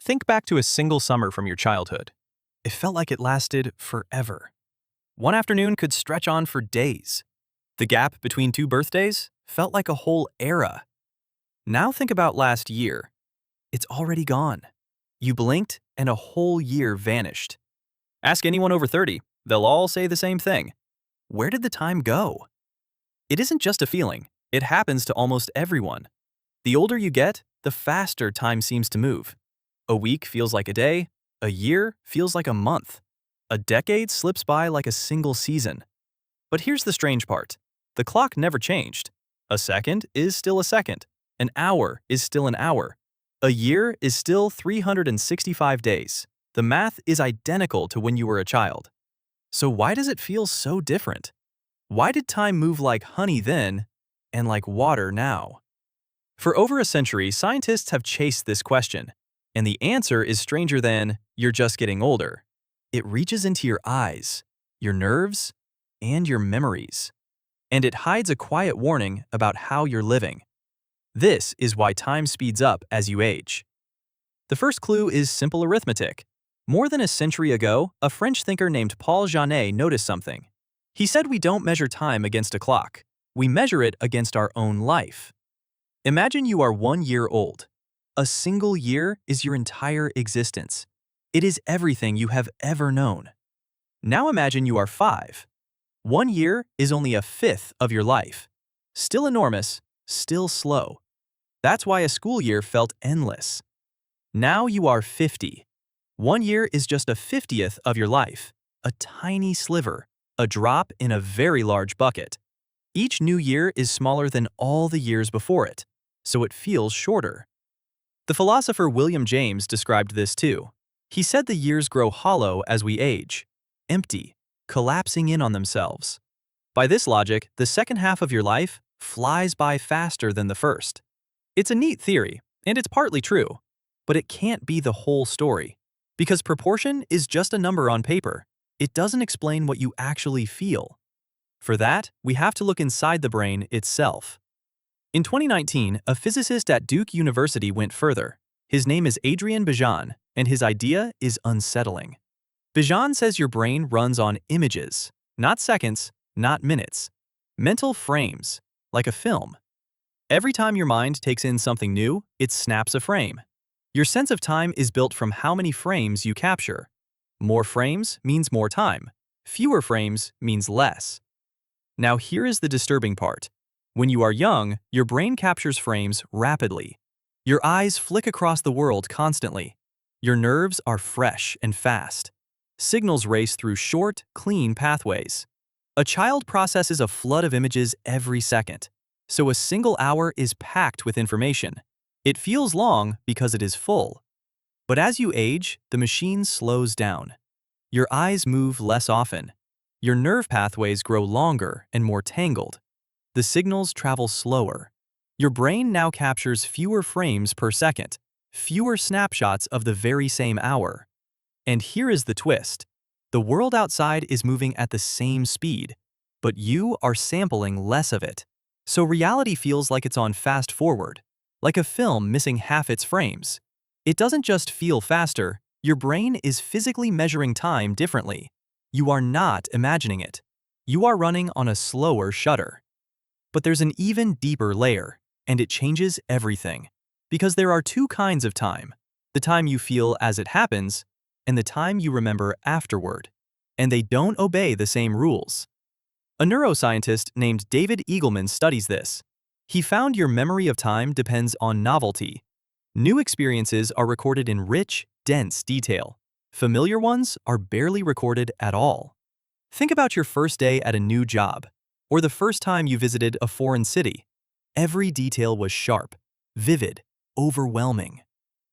Think back to a single summer from your childhood. It felt like it lasted forever. One afternoon could stretch on for days. The gap between two birthdays felt like a whole era. Now think about last year. It's already gone. You blinked and a whole year vanished. Ask anyone over 30, they'll all say the same thing. Where did the time go? It isn't just a feeling, it happens to almost everyone. The older you get, the faster time seems to move. A week feels like a day, a year feels like a month. A decade slips by like a single season. But here's the strange part. The clock never changed. A second is still a second. An hour is still an hour. A year is still 365 days. The math is identical to when you were a child. So why does it feel so different? Why did time move like honey then and like water now? For over a century, scientists have chased this question. And the answer is stranger than, you're just getting older. It reaches into your eyes, your nerves, and your memories. And it hides a quiet warning about how you're living. This is why time speeds up as you age. The first clue is simple arithmetic. More than a century ago, a French thinker named Paul Janet noticed something. He said we don't measure time against a clock. We measure it against our own life. Imagine you are 1 year old. A single year is your entire existence. It is everything you have ever known. Now imagine you are 5. 1 year is only a fifth of your life. Still enormous, still slow. That's why a school year felt endless. Now you are 50. 1 year is just a 50th of your life, a tiny sliver, a drop in a very large bucket. Each new year is smaller than all the years before it, so it feels shorter. The philosopher William James described this too. He said the years grow hollow as we age, empty, collapsing in on themselves. By this logic, the second half of your life flies by faster than the first. It's a neat theory, and it's partly true, but it can't be the whole story. Because proportion is just a number on paper. It doesn't explain what you actually feel. For that, we have to look inside the brain itself. In 2019, a physicist at Duke University went further. His name is Adrian Bejan, and his idea is unsettling. Bejan says your brain runs on images, not seconds, not minutes. Mental frames, like a film. Every time your mind takes in something new, it snaps a frame. Your sense of time is built from how many frames you capture. More frames means more time. Fewer frames means less. Now here is the disturbing part. When you are young, your brain captures frames rapidly. Your eyes flick across the world constantly. Your nerves are fresh and fast. Signals race through short, clean pathways. A child processes a flood of images every second, so a single hour is packed with information. It feels long because it is full. But as you age, the machine slows down. Your eyes move less often. Your nerve pathways grow longer and more tangled. The signals travel slower. Your brain now captures fewer frames per second, fewer snapshots of the very same hour. And here is the twist. The world outside is moving at the same speed, but you are sampling less of it. So reality feels like it's on fast forward, like a film missing half its frames. It doesn't just feel faster, your brain is physically measuring time differently. You are not imagining it. You are running on a slower shutter. But there's an even deeper layer, and it changes everything. Because there are two kinds of time. The time you feel as it happens, and the time you remember afterward. And they don't obey the same rules. A neuroscientist named David Eagleman studies this. He found your memory of time depends on novelty. New experiences are recorded in rich, dense detail. Familiar ones are barely recorded at all. Think about your first day at a new job, or the first time you visited a foreign city. Every detail was sharp, vivid, overwhelming.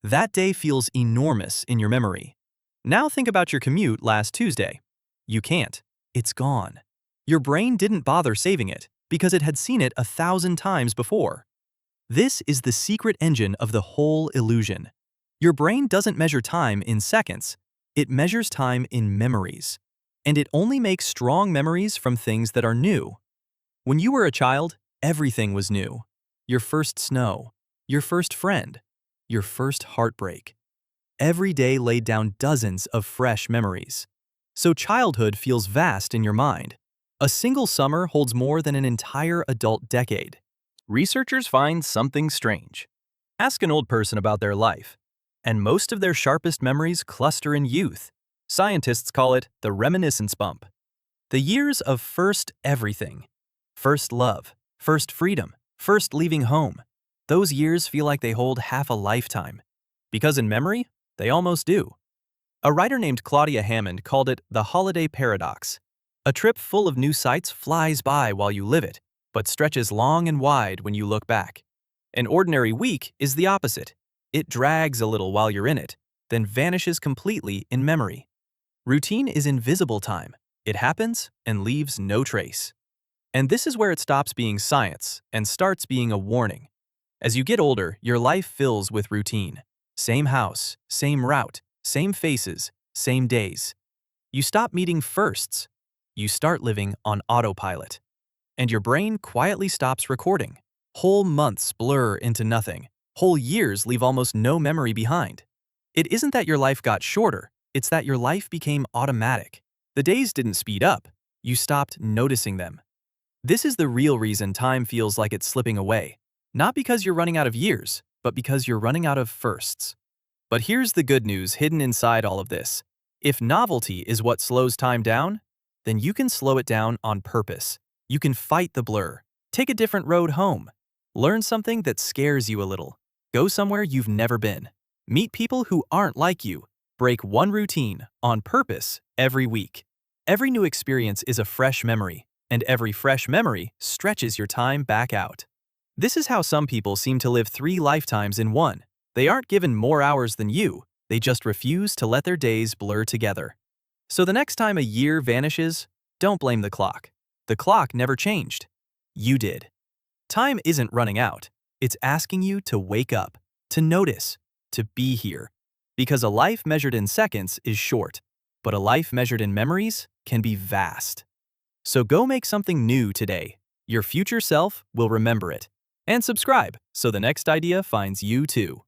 That day feels enormous in your memory. Now think about your commute last Tuesday. You can't. It's gone. Your brain didn't bother saving it because it had seen it 1,000 times before. This is the secret engine of the whole illusion. Your brain doesn't measure time in seconds. It measures time in memories. And it only makes strong memories from things that are new. When you were a child, everything was new. Your first snow, your first friend, your first heartbreak. Every day laid down dozens of fresh memories. So childhood feels vast in your mind. A single summer holds more than an entire adult decade. Researchers find something strange. Ask an old person about their life, and most of their sharpest memories cluster in youth. Scientists call it the reminiscence bump. The years of first everything. First love, first freedom, first leaving home. Those years feel like they hold half a lifetime. Because in memory, they almost do. A writer named Claudia Hammond called it the holiday paradox. A trip full of new sights flies by while you live it, but stretches long and wide when you look back. An ordinary week is the opposite. It drags a little while you're in it, then vanishes completely in memory. Routine is invisible time. It happens and leaves no trace. And this is where it stops being science and starts being a warning. As you get older, your life fills with routine. Same house, same route, same faces, same days. You stop meeting firsts. You start living on autopilot. And your brain quietly stops recording. Whole months blur into nothing. Whole years leave almost no memory behind. It isn't that your life got shorter, it's that your life became automatic. The days didn't speed up, you stopped noticing them. This is the real reason time feels like it's slipping away. Not because you're running out of years, but because you're running out of firsts. But here's the good news hidden inside all of this. If novelty is what slows time down, then you can slow it down on purpose. You can fight the blur, take a different road home, learn something that scares you a little, go somewhere you've never been, meet people who aren't like you, break one routine on purpose every week. Every new experience is a fresh memory, and every fresh memory stretches your time back out. This is how some people seem to live 3 lifetimes in one. They aren't given more hours than you, they just refuse to let their days blur together. So the next time a year vanishes, don't blame the clock. The clock never changed. You did. Time isn't running out. It's asking you to wake up, to notice, to be here. Because a life measured in seconds is short, but a life measured in memories can be vast. So go make something new today. Your future self will remember it. And subscribe so the next idea finds you too.